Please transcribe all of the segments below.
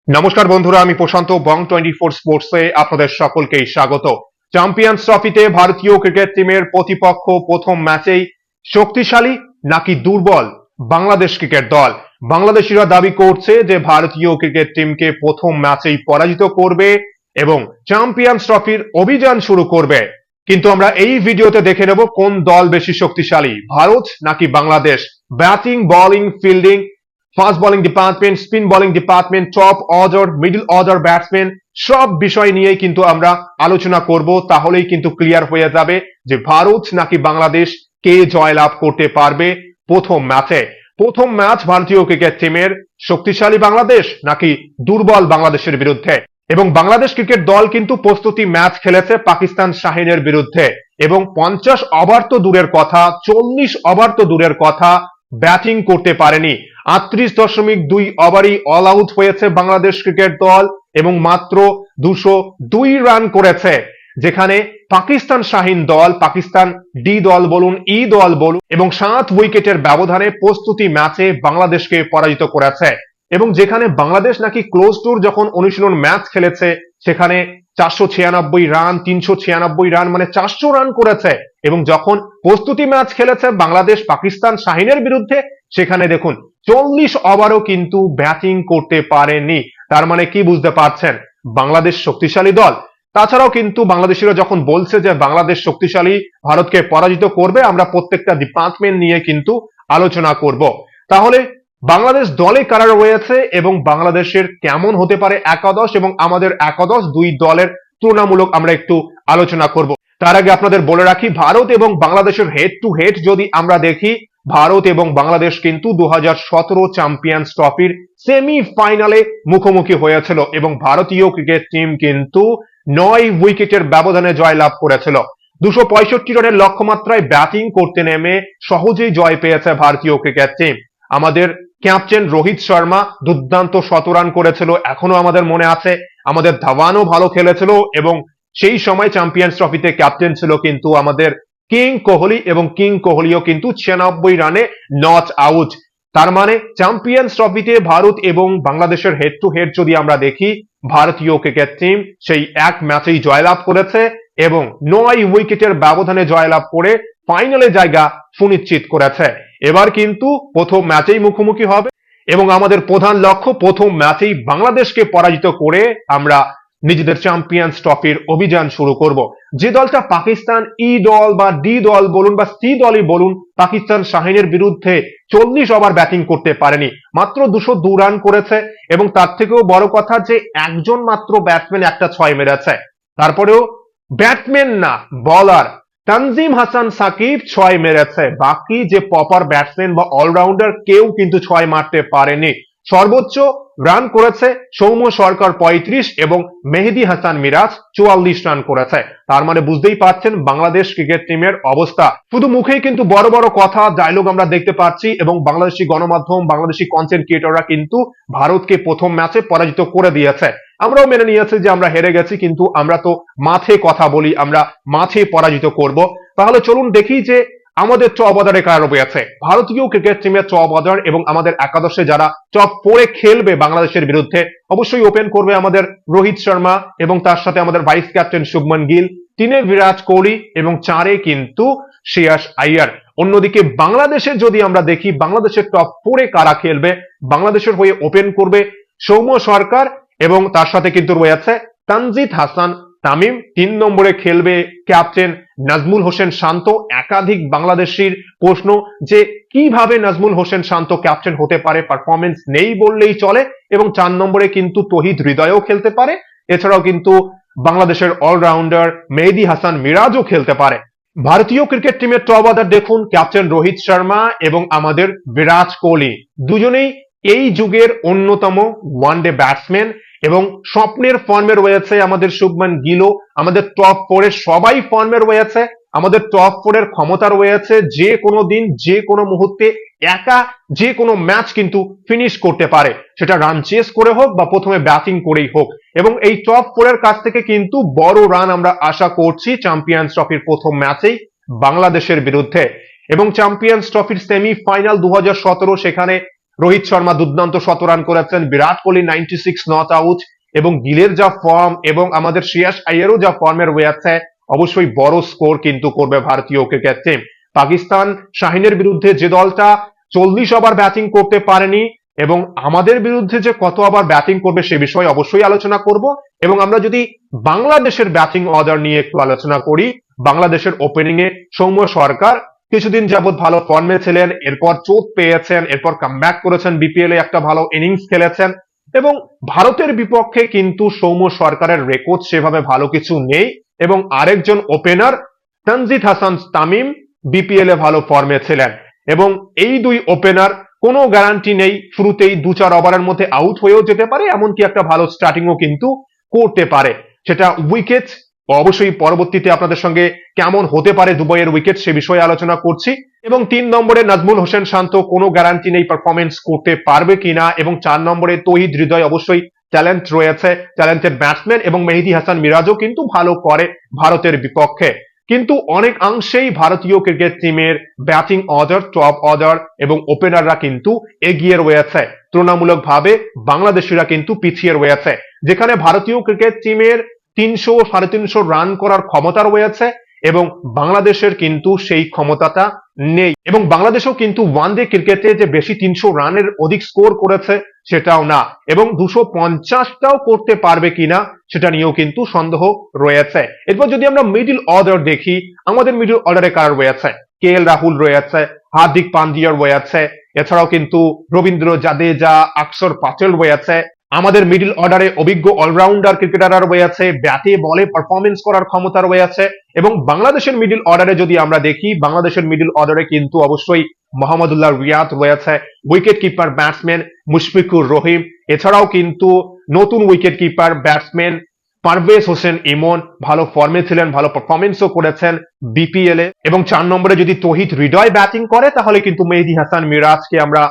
নমস্কার বন্ধুরা, আমি প্রশান্ত বং 24 স্পোর্টসে আপনাদের সকলকেই স্বাগত। চ্যাম্পিয়ন্স ট্রফিতে ভারতীয় ক্রিকেট টিমের প্রতিপক্ষ প্রথম ম্যাচেই শক্তিশালী নাকি দুর্বল বাংলাদেশ ক্রিকেট দল। বাংলাদেশিরা দাবি করছে যে ভারতীয় ক্রিকেট টিমকে প্রথম ম্যাচেই পরাজিত করবে এবং চ্যাম্পিয়ন্স ট্রফির অভিযান শুরু করবে। কিন্তু আমরা এই ভিডিওতে দেখে নেব কোন দল বেশি শক্তিশালী, ভারত নাকি Bangladesh. Batting, bowling, fielding, fast bowling department, spin bowling department, top order, middle order batsman, সব বিষয় নিয়েই কিন্তু আমরা আলোচনা করব। তাহলেই কিন্তু ক্লিয়ার হয়ে যাবে যে ভারত নাকি বাংলাদেশ কে জয়লাভ করতে পারবে প্রথম ম্যাচে। প্রথম ম্যাচ ভারতীয় ক্রিকেট টিমের শক্তিশালী বাংলাদেশ নাকি দুর্বল বাংলাদেশের বিরুদ্ধে। এবং বাংলাদেশ ক্রিকেট দল কিন্তু প্রস্তুতি ম্যাচ খেলেছে পাকিস্তান শাহিনের বিরুদ্ধে এবং 50 ওভার তো দূরের কথা, 40 ওভার তো দূরের কথা, ব্যাটিং করতে পারেনি। 38.2 ওভারই অল আউট হয়েছে বাংলাদেশ ক্রিকেট দল এবং মাত্র 202 রান করেছে, যেখানে পাকিস্তান শাহিন দল, পাকিস্তান ডি দল বলুন, ই দল বলুন, এবং 7 উইকেটের ব্যবধানে প্রস্তুতি ম্যাচে বাংলাদেশকে পরাজিত করেছে। এবং যেখানে বাংলাদেশ নাকি ক্লোজ টুর যখন অনুশীলন ম্যাচ খেলেছে সেখানে 496 রান, 396 রান, মানে 400 রান করেছে। এবং যখন প্রস্তুতি ম্যাচ খেলেছে বাংলাদেশ পাকিস্তান শাহিনের বিরুদ্ধে সেখানে দেখুন 40 ওভারও কিন্তু ব্যাটিং করতে পারেনি। তার মানে কি বুঝতে পারছেন, বাংলাদেশ শক্তিশালী দল। তাছাড়াও কিন্তু বাংলাদেশিরা যখন বলছে যে বাংলাদেশ শক্তিশালী, ভারতকে পরাজিত করবে, আমরা প্রত্যেকটা ডিপার্টমেন্ট নিয়ে কিন্তু আলোচনা করব। তাহলে বাংলাদেশ দলে কারা রয়েছে এবং বাংলাদেশের কেমন হতে পারে একাদশ, এবং আমাদের একাদশ দুই দলের তুলনামূলক আমরা একটু আলোচনা করব। তার আগে আপনাদের বলে রাখি, ভারত এবং বাংলাদেশের হেড টু হেড যদি আমরা দেখি, ভারত এবং বাংলাদেশ কিন্তু 2017 চ্যাম্পিয়ন্স ট্রফির সেমিফাইনালে মুখোমুখি হয়েছিল এবং ভারতীয় ক্রিকেট টিম কিন্তু 9 উইকেটের ব্যবধানে জয়লাভ করেছিল। 265 রানের লক্ষ্যমাত্রায় ব্যাটিং করতে নেমে সহজেই জয় পেয়েছে ভারতীয় ক্রিকেট টিম। আমাদের ক্যাপ্টেন রোহিত শর্মা দুর্দান্ত 100 রান করেছিল, এখনো আমাদের মনে আছে। আমাদের ধাওয়ানও ভালো খেলেছিল এবং সেই সময় চ্যাম্পিয়ন্স ট্রফিতে ক্যাপ্টেন ছিল কিন্তু আমাদের কিং কোহলি, এবং কিং কোহলিও কিন্তু 96 রানে নট আউট। তার মানে চ্যাম্পিয়ন্স ট্রফিতে ভারত এবং বাংলাদেশের হেড টু হেড যদি আমরা দেখি, ভারতীয় ক্রিকেট টিম সেই এক ম্যাচেই জয়লাভ করেছে এবং 9 উইকেটের ব্যবধানে জয়লাভ করে ফাইনালে জায়গা সুনিশ্চিত করেছে। এবার কিন্তু প্রথম ম্যাচেই মুখোমুখি হবে এবং আমাদের প্রধান লক্ষ্য প্রথম ম্যাচেই বাংলাদেশকে পরাজিত করে আমরা নিজেদের চ্যাম্পিয়ন্স ট্রফির অভিযান শুরু করব। যে দলটা পাকিস্তান ই দল বা ডি দল বলুন বা সি দলই বলুন, পাকিস্তান শাহিনের বিরুদ্ধে 40 ওভার ব্যাটিং করতে পারেনি, মাত্র 202 রান করেছে। এবং তার থেকেও বড় কথা যে একজন মাত্র ব্যাটসম্যান একটা 6 মেরেছে। তারপরেও ব্যাটসম্যান না, বলার তানজিম হাসান সাকিব 6 মেরেছে, বাকি যে প্রপার ব্যাটসম্যান বা অলরাউন্ডার কেউ কিন্তু 6 মারতে পারেনি। সর্বোচ্চ রান করেছে সৌম্য সরকার 35 এবং মেহেদী হাসান মিরাজ 44 রান করেছে। তার মানে বুঝতেই পারছেন বাংলাদেশ ক্রিকেট টিমের অবস্থা। শুধু মুখেই কিন্তু বড় বড় কথা, ডায়লগ আমরা দেখতে পাচ্ছি এবং বাংলাদেশি গণমাধ্যম, বাংলাদেশি কন্টেন্ট ক্রিয়েটররা কিন্তু ভারতকে প্রথম ম্যাচে পরাজিত করে দিয়েছে। আমরাও মেনে নিয়েছি যে আমরা হেরে গেছি, কিন্তু আমরা তো মাঠে কথা বলি, আমরা মাঠে পরাজিত করব। তাহলে চলুন দেখি যে আমাদের টপ অর্ডারে কারা রয়েছে। ভারতীয় ক্রিকেট টিমের টপ অর্ডার এবং আমাদের একাদশে যারা টপ 4-এ খেলবে বাংলাদেশের বিরুদ্ধে, অবশ্যই ওপেন করবে আমাদের রোহিত শর্মা এবং তার সাথে আমাদের ভাইস ক্যাপ্টেন শুভমন গিল, 3-এ বিরাট কোহলি এবং 4-এ কিন্তু শ্রেয়াস আইয়ার। অন্যদিকে বাংলাদেশে যদি আমরা দেখি, বাংলাদেশের টপ 4-এ কারা খেলবে, বাংলাদেশের হয়ে ওপেন করবে সৌম্য সরকার এবং তার সাথে কিন্তু রয়েছে তানজিদ হাসান তামিম। 3 নম্বরে খেলবে ক্যাপ্টেন নাজমুল হোসেন শান্ত। একাধিক বাংলাদেশির প্রশ্ন যে কিভাবে নাজমুল হোসেন শান্ত ক্যাপ্টেন হতে পারে, পারফরমেন্স নেই বললেই চলে। এবং 4 নম্বরে কিন্তু তহিদ হৃদয়ও খেলতে পারে। এছাড়াও কিন্তু বাংলাদেশের অলরাউন্ডার মেহেদী হাসান মিরাজও খেলতে পারে। ভারতীয় ক্রিকেট টিমের টপ অর্ডার দেখুন, ক্যাপ্টেন রোহিত শর্মা এবং আমাদের বিরাট কোহলি, দুজনেই এই যুগের অন্যতম ওয়ানডে ব্যাটসম্যান এবং স্বপ্নের ফর্মে রয়েছে আমাদের শুভমন গিলও। আমাদের টপ 4-এ সবাই ফর্মে রয়েছে। আমাদের টপ 4-এর ক্ষমতা রয়েছে যে কোনো দিন, যে কোনো মুহূর্তে একা যে কোনো ম্যাচ কিন্তু ফিনিশ করতে পারে, সেটা রান চেস করে হোক বা প্রথমে ব্যাটিং করেই হোক। এবং এই টপ 4-এর কাছ থেকে কিন্তু বড় রান আমরা আশা করছি চ্যাম্পিয়ন্স ট্রফির প্রথম ম্যাচেই বাংলাদেশের বিরুদ্ধে। এবং চ্যাম্পিয়ন্স ট্রফির সেমিফাইনাল 2017, সেখানে রোহিত শর্মা দুর্দান্ত 100 রান করেছেন, বিরাট কোহলি 96 নট আউট, এবং গিলের যা ফর্ম এবং আমাদের শ্রেয়াস আইয়ারও যা ফর্মের রয়েছে, অবশ্যই বড় স্কোর কিন্তু করবে ভারতীয় ক্রিকেট টিম। পাকিস্তান শাহিনের বিরুদ্ধে যে দলটা 40 ওভার ব্যাটিং করতে পারেনি, এবং আমাদের বিরুদ্ধে যে কত ওভার ব্যাটিং করবে সে বিষয়ে অবশ্যই আলোচনা করব। এবং আমরা যদি বাংলাদেশের ব্যাটিং অর্ডার নিয়ে একটু আলোচনা করি, বাংলাদেশের ওপেনিং এ সৌম্য সরকার কিছুদিন যাবত ভালো ফর্মে ছিলেন, এরপর চোট পেয়েছেন, এরপর কামব্যাক করেছেন, বিপিএল এ একটা ভালো ইনিংস খেলেছেন, এবং ভারতের বিপক্ষে কিন্তু সৌম্য সরকারের রেকর্ড সেভাবে ভালো কিছু নেই। এবং আরেকজন ওপেনার তানজিদ হাসান তামিম বিপিএল এ ভালো ফর্মে ছিলেন, এবং এই দুই ওপেনার কোনো গ্যারান্টি নেই, শুরুতেই 2-4 ওভারের মধ্যে আউট হয়েও যেতে পারে, এমনকি একটা ভালো স্টার্টিংও কিন্তু করতে পারে। সেটা উইকেট অবশ্যই পরবর্তীতে আপনাদের সঙ্গে কেমন হতে পারে দুবাইয়ের উইকেট সে বিষয়ে আলোচনা করছি। এবং 3 নম্বরে নাজমুল হোসেন শান্ত, কোনো গ্যারান্টি নেই পারফরমেন্স করতে পারবে কিনা। এবং 4 নম্বরে তৌহিদ হৃদয়, অবশ্যই ট্যালেন্ট রয়েছে, ট্যালেন্টেড ব্যাটসম্যান, এবং মেহেদী হাসান মিরাজও কিন্তু ভালো করে ভারতের বিপক্ষে। কিন্তু অনেকাংশেই ভারতীয় ক্রিকেট টিমের ব্যাটিং অর্ডার, টপ অর্ডার এবং ওপেনাররা কিন্তু এগিয়ে রয়েছে, তুলনামূলকভাবে বাংলাদেশিরা কিন্তু পিছিয়ে রয়েছে। যেখানে ভারতীয় ক্রিকেট টিমের 300-350 রান করার ক্ষমতা রয়েছে, এবং বাংলাদেশের কিন্তু সেই ক্ষমতাটা নেই। এবং বাংলাদেশও কিন্তু ওয়ানডে ক্রিকেটে যে বেশি 300 রানের অধিক স্কোর করেছে সেটাও না, এবং 250টাও করতে পারবে কিনা সেটা নিয়েও কিন্তু সন্দেহ রয়েছে। এরপর যদি আমরা মিডল অর্ডার দেখি, আমাদের মিডল অর্ডারে কারা রয়েছে? কেএল রাহুল রয়েছে, হার্দিক পান্ডিয়া রয়েছে, এছাড়াও কিন্তু রবীন্দ্র জাদেজা, অক্ষর প্যাটেল রয়েছে। আমাদের মিডল অর্ডারে অভিজ্ঞ অলরাউন্ডার ক্রিকেটাররা রয়েছে, ব্যাটে বলে পারফরমেন্স করার ক্ষমতা রয়েছে। এবং বাংলাদেশের মিডল অর্ডারে যদি আমরা দেখি, বাংলাদেশের মিডল অর্ডারে কিন্তু অবশ্যই মোহাম্মদুল্লাহ রিয়াদ রয়েছে, wicket keeper batsman Mushfiqur Rahim, এছাড়াও কিন্তু নতুন wicket keeper batsman Parvez Hossain Emon ভালো ফর্মে ছিলেন, ভালো পারফরমেন্সও করেছেন বিপিএল এ। এবং 4 নম্বরে যদি তৌহিদ হৃদয় ব্যাটিং করে, তাহলে কিন্তু মেহেদী হাসান মিরাজকে আমরা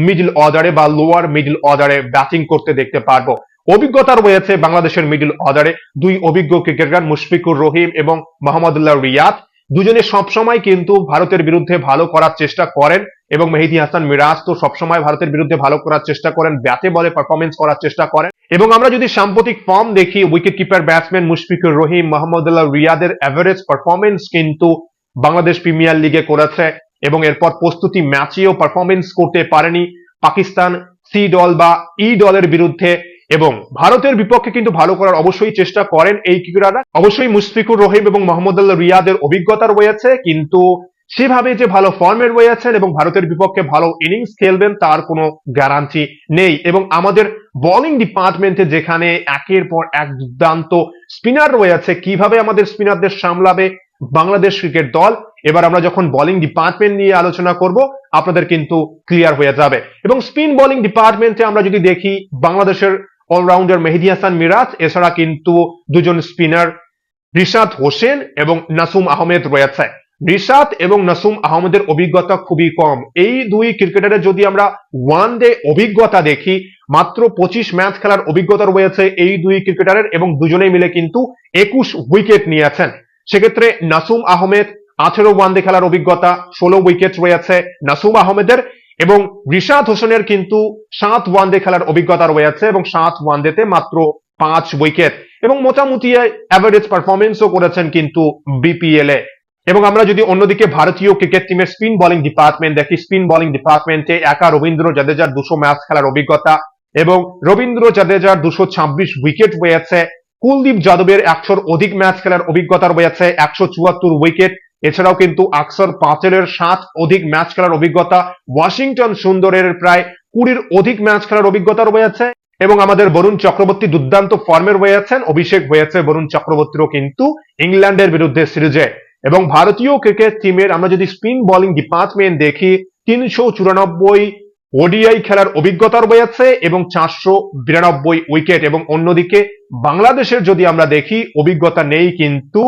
মিডল অর্ডারে বা লোয়ার মিডল অর্ডারে ব্যাটিং করতে দেখতে পারবো। অভিজ্ঞতা রয়েছে বাংলাদেশের মিডল অর্ডারে দুই অভিজ্ঞ ক্রিকেটার মুশফিকুর রহিম এবং মোহাম্মদুল্লাহ রিয়াদ, দুজনে সবসময় কিন্তু ভারতের বিরুদ্ধে ভালো করার চেষ্টা করেন, এবং মেহেদী হাসান মিরাজ তো সবসময় ভারতের বিরুদ্ধে ভালো করার চেষ্টা করেন, ব্যাটে বলে পারফরমেন্স করার চেষ্টা করেন। এবং আমরা যদি সাম্প্রতিক ফর্ম দেখি, উইকেট কিপার ব্যাটসম্যান মুশফিকুর রহিম, মোহাম্মদুল্লাহ রিয়াদের এভারেজ পারফরমেন্স কিন্তু বাংলাদেশ প্রিমিয়ার লিগে করেছে, এবং এরপর প্রস্তুতি ম্যাচেও পারফরমেন্স করতে পারেনি পাকিস্তান সি দল বা ই দলের বিরুদ্ধে। এবং ভারতের বিপক্ষে কিন্তু ভালো করার অবশ্যই চেষ্টা করেন এই ক্রিকেটাররা। অবশ্যই মুশফিকুর রহিম এবং মোহাম্মদুল্লাহ রিয়াদের অভিজ্ঞতা রয়েছে, কিন্তু সেভাবে যে ভালো ফর্মে রয়েছেন এবং ভারতের বিপক্ষে ভালো ইনিংস খেলবেন তার কোনো গ্যারান্টি নেই। এবং আমাদের বোলিং ডিপার্টমেন্টে যেখানে একের পর এক দুর্দান্ত স্পিনার রয়েছে, কিভাবে আমাদের স্পিনারদের সামলাবে বাংলাদেশ ক্রিকেট দল, এবার আমরা যখন বোলিং ডিপার্টমেন্ট নিয়ে আলোচনা করব আপনাদের কিন্তু ক্লিয়ার হয়ে যাবে। এবং স্পিন বোলিং ডিপার্টমেন্টে আমরা যদি দেখি, বাংলাদেশের অলরাউন্ডার মেহেদী হাসান মিরাজ, এছাড়া কিন্তু দুজন স্পিনার রিশাদ হোসেন এবং নাসুম আহমেদ রয়েছে। রিশাদ এবং নাসুম আহমেদের অভিজ্ঞতা খুবই কম। এই দুই ক্রিকেটারের যদি আমরা ওয়ান ডে অভিজ্ঞতা দেখি, মাত্র 25 ম্যাচ খেলার অভিজ্ঞতা রয়েছে এই দুই ক্রিকেটারের, এবং দুজনেই মিলে কিন্তু 21 উইকেট নিয়েছেন। সেক্ষেত্রে নাসুম আহমেদ 18 ওয়ানডে খেলার অভিজ্ঞতা, 16 উইকেট রয়েছে নাসুম আহমেদের, এবং রিশাদ হোসেনের কিন্তু 7 ওয়ানডে খেলার অভিজ্ঞতা রয়েছে, এবং 7 ওয়ানডেতে মাত্র 5 উইকেট, এবং মোটামুটি অ্যাভারেজ পারফরমেন্সও করেছেন কিন্তু বিপিএল এ। এবং আমরা যদি অন্যদিকে ভারতীয় ক্রিকেট টিমের স্পিন বোলিং ডিপার্টমেন্ট দেখি, স্পিন বোলিং ডিপার্টমেন্টে একা রবীন্দ্র জাদেজার 200 ম্যাচ খেলার অভিজ্ঞতা, এবং রবীন্দ্র জাদেজার 226 উইকেট রয়েছে। কুলদীপ যাদবের 100 অধিক ম্যাচ খেলার অভিজ্ঞতা রয়েছে, 174 উইকেট। এছাড়াও কিন্তু অক্ষর প্যাটেলের 7 অধিক ম্যাচ খেলার অভিজ্ঞতা, ওয়াশিংটন সুন্দরের প্রায় 20 অধিক ম্যাচ খেলার অভিজ্ঞতা রয়েছে। এবং আমাদের বরুণ চক্রবর্তী দুর্দান্ত ফর্মে রয়েছেন, অভিষেক হয়েছে বরুণ চক্রবর্তীরও কিন্তু ইংল্যান্ডের বিরুদ্ধে সিরিজে। এবং ভারতীয় ক্রিকেট টিমের আমরা যদি স্পিন বোলিং ডিপার্টমেন্ট দেখি, 394 ওডিআই খেলার অভিজ্ঞতা রয়েছে এবং 492 উইকেট। এবং অন্যদিকে বাংলাদেশের যদি আমরা দেখি, অভিজ্ঞতা নেই কিন্তু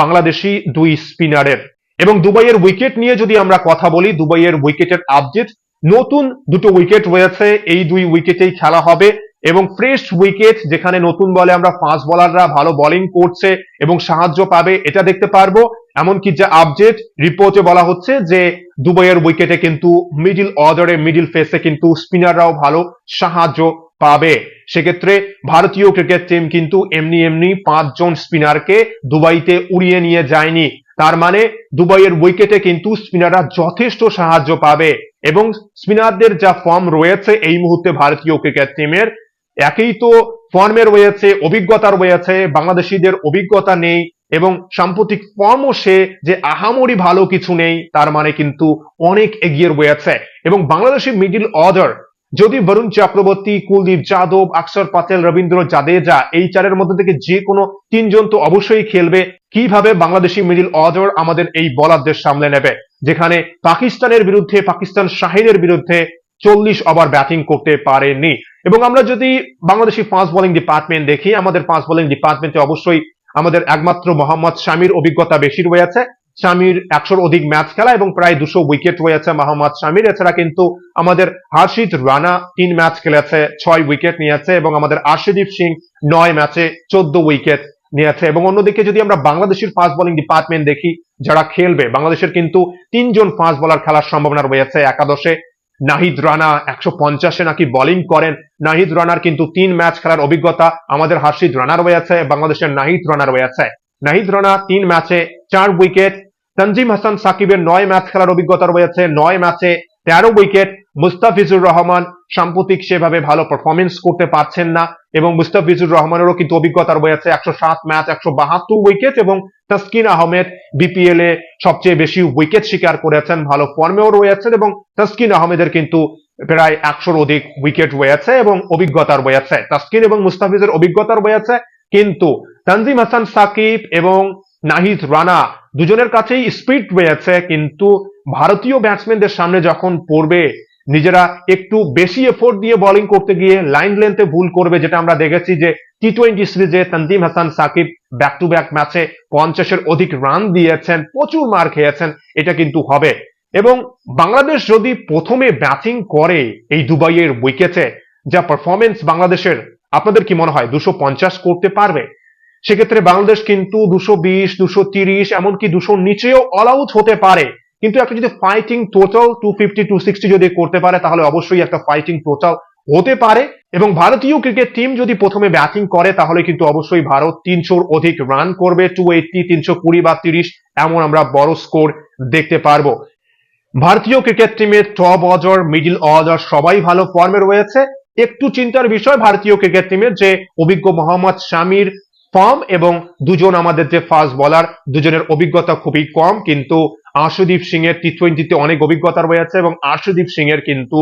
বাংলাদেশি দুই স্পিনারের। এবং দুবাইয়ের উইকেট নিয়ে যদি আমরা কথা বলি, দুবাইয়ের উইকেটের আপডেট, নতুন 2টো উইকেট রয়েছে, এই 2 উইকেটেই খেলা হবে। এবং ফ্রেশ উইকেট, যেখানে নতুন বলে আমরা ফাস্ট বোলাররা ভালো বোলিং করছে এবং সাহায্য পাবে, এটা দেখতে পারবো। এমনকি যে আপডেট রিপোর্টে বলা হচ্ছে যে দুবাইয়ের উইকেটে কিন্তু মিডিল অর্ডারে মিডিল ফেসে কিন্তু স্পিনাররাও ভালো সাহায্য পাবে। সেক্ষেত্রে ভারতীয় ক্রিকেট টিম কিন্তু এমনি এমনি 5 জন স্পিনারকে দুবাইতে উড়িয়ে নিয়ে যায়নি। তার মানে দুবাইয়ের উইকেটে কিন্তু স্পিনাররা যথেষ্ট সাহায্য পাবে এবং স্পিনারদের যা ফর্ম রয়েছে এই মুহূর্তে ভারতীয় ক্রিকেট টিমের, একেই তো ফর্মে রয়েছে, অভিজ্ঞতা রয়েছে, বাংলাদেশিদের অভিজ্ঞতা নেই এবং সাম্প্রতিক ফর্মও সে যে আহামরি ভালো কিছু নেই, তার মানে কিন্তু অনেক এগিয়ে রয়েছে। এবং বাংলাদেশি মিডিল অর্ডার যদি বরুণ চক্রবর্তী, কুলদীপ যাদব, অক্ষর প্যাটেল, রবীন্দ্র জাদেজা এই চারের মধ্যে থেকে যে কোনো 3 জন তো অবশ্যই খেলবে। কিভাবে বাংলাদেশি মিডিল অর্ডার আমাদের এই বোলারদের সামলে নেবে, যেখানে পাকিস্তানের বিরুদ্ধে, পাকিস্তান শাহিনের বিরুদ্ধে 40 ওভার ব্যাটিং করতে পারেনি। এবং আমরা যদি বাংলাদেশি ফাস্ট বোলিং ডিপার্টমেন্ট দেখি, আমাদের ফাস্ট বোলিং ডিপার্টমেন্টে অবশ্যই আমাদের একমাত্র মোহাম্মদ শামির অভিজ্ঞতা বেশি রয়েছে। শামির 100-র অধিক ম্যাচ খেলা এবং প্রায় 200 উইকেট রয়েছে মোহাম্মদ শামির। এছাড়া কিন্তু আমাদের হর্ষিত রানা 3 ম্যাচ খেলেছে, 6 উইকেট নিয়েছে এবং আমাদের আর্শদীপ সিং 9 ম্যাচে 14 উইকেট নিয়েছে। এবং অন্যদিকে যদি আমরা বাংলাদেশের ফাস্ট বোলিং ডিপার্টমেন্ট দেখি, যারা খেলবে, বাংলাদেশের কিন্তু 3 জন ফাস্ট বোলার খেলার সম্ভাবনা রয়েছে একাদশে। নাহিদ রানা 150-এ নাকি বোলিং করেন। নাহিদ রানার কিন্তু 3 ম্যাচ খেলার অভিজ্ঞতা, আমাদের হর্ষিত রানা রয়েছে, বাংলাদেশের নাহিদ রানা রয়েছে। নাহিদ রানা 3 ম্যাচে 4 উইকেট। তানজিম হাসান সাকিবের 9 ম্যাচ খেলার অভিজ্ঞতা রয়েছে, 9 ম্যাচে 13 উইকেট। মুস্তাফিজুর রহমান সাম্প্রতিক সেভাবে ভালো পারফরমেন্স করতে পারছেন না এবং মুস্তাফিজুর রহমানেরও কিন্তু অভিজ্ঞতা রয়েছে, 107 ম্যাচ 172 উইকেট। এবং তাসকিন আহমেদ বিপিএল এ সবচেয়ে বেশি উইকেট শিকার করেছেন, ভালো ফর্মেও রয়েছেন এবং তাসকিন আহমেদের কিন্তু প্রায় 100-র অধিক উইকেট রয়েছে এবং অভিজ্ঞতা রয়েছে। তাসকিন এবং মুস্তাফিজের অভিজ্ঞতা রয়েছে, কিন্তু তানজিম হাসান সাকিব এবং নাহিদ রানা দুজনের কাছেই স্পিড রয়েছে, কিন্তু ভারতীয় ব্যাটসম্যানদের সামনে যখন পড়বে, নিজেরা একটু বেশি এফোর্ট দিয়ে বোলিং করতে গিয়ে লাইন লেন্থে ভুল করবে, যেটা আমরা দেখেছি যে টি-20 সিরিজে Tanzim Hasan Sakib back to back ম্যাচে 50-এর অধিক রান দিয়েছেন, প্রচুর মার খেয়েছেন, এটা কিন্তু হবে। এবং বাংলাদেশ যদি প্রথমে ব্যাটিং করে এই দুবাইয়ের উইকেটে, যা পারফরমেন্স বাংলাদেশের, আপনাদের কি মনে হয় 250 করতে পারবে? সেক্ষেত্রে বাংলাদেশ কিন্তু 220, 230, এমনকি 200-র নিচেও অল আউট হতে পারে। কিন্তু একটা যদি ফাইটিং টোটাল 250, 260 যদি করতে পারে, তাহলে অবশ্যই একটা ফাইটিং টোটাল হতে পারে। এবং ভারতীয় ক্রিকেট টিম যদি প্রথমে ব্যাটিং করে, তাহলে কিন্তু অবশ্যই ভারত 300-র অধিক রান করবে, 280, 320 বা 30, এমন আমরা বড় স্কোর দেখতে পারবো। ভারতীয় ক্রিকেট টিমের টপ অর্ডার, মিডল অর্ডার সবাই ভালো ফর্মে রয়েছে। একটু চিন্তার বিষয় ভারতীয় ক্রিকেট টিমের যে অভিজ্ঞ মোহাম্মদ শামির ফর্ম এবং 2 জন আমাদের যে ফাস্ট বোলার, দুজনের অভিজ্ঞতা খুবই কম, কিন্তু আর্শদীপ সিং এর টি-20-তে অনেক অভিজ্ঞতা রয়েছে এবং আর্শদীপ সিং এর কিন্তু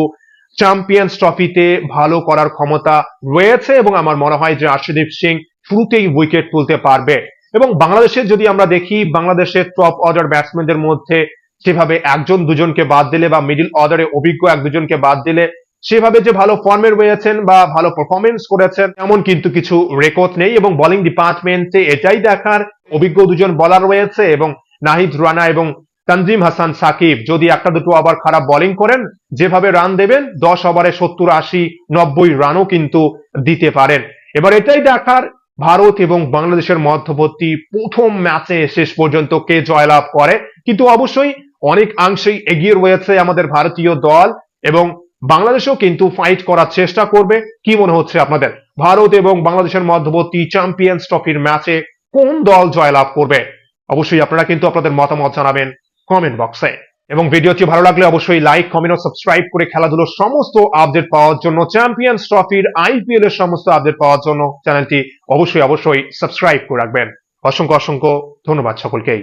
চ্যাম্পিয়ন্স ট্রফিতে ভালো করার ক্ষমতা রয়েছে এবং আমার মনে হয় যে আর্শদীপ সিং শুরুতেই উইকেট তুলতে পারবে। এবং বাংলাদেশের যদি আমরা দেখি, বাংলাদেশের টপ অর্ডার ব্যাটসম্যানদের মধ্যে সেভাবে 1-2জনকে বাদ দিলে বা মিডল অর্ডারে অভিজ্ঞ 1-2জনকে বাদ দিলে, সেভাবে যে ভালো ফর্মে রয়েছেন বা ভালো পারফরমেন্স করেছেন এমন কিন্তু কিছু রেকর্ড নেই। এবং বোলিং ডিপার্টমেন্টে এটাই দেখার, অভিজ্ঞ 2জন বোলার রয়েছে এবং নাহিদ রানা এবং তানজিম হাসান সাকিব যদি 1-2 ওভার খারাপ বোলিং করেন, যেভাবে রান দেবেন 10 ওভারে 70, 80, 90 রানও কিন্তু দিতে পারেন। এবার এটাই দেখার, ভারত এবং বাংলাদেশের মধ্যবর্তী প্রথম ম্যাচে শেষ পর্যন্ত কে জয়লাভ করে। কিন্তু অবশ্যই অনেক অংশেই এগিয়ে রয়েছে আমাদের ভারতীয় দল এবং বাংলাদেশও কিন্তু ফাইট করার চেষ্টা করবে। কি মনে হচ্ছে আপনাদের, ভারত এবং বাংলাদেশের মধ্যবর্তী চ্যাম্পিয়ন্স ট্রফির ম্যাচে কোন দল জয়লাভ করবে? অবশ্যই আপনারা কিন্তু আপনাদের মতামত জানাবেন কমেন্ট বক্সে। এবং ভিডিওটি ভালো লাগলে অবশ্যই লাইক, কমেন্ট ও সাবস্ক্রাইব করে খেলাধুলোর সমস্ত আপডেট পাওয়ার জন্য, চ্যাম্পিয়ন্স ট্রফির, আইপিএল এর সমস্ত আপডেট পাওয়ার জন্য চ্যানেলটি অবশ্যই সাবস্ক্রাইব করে রাখবেন। অসংখ্য অসংখ্য ধন্যবাদ সকলকেই।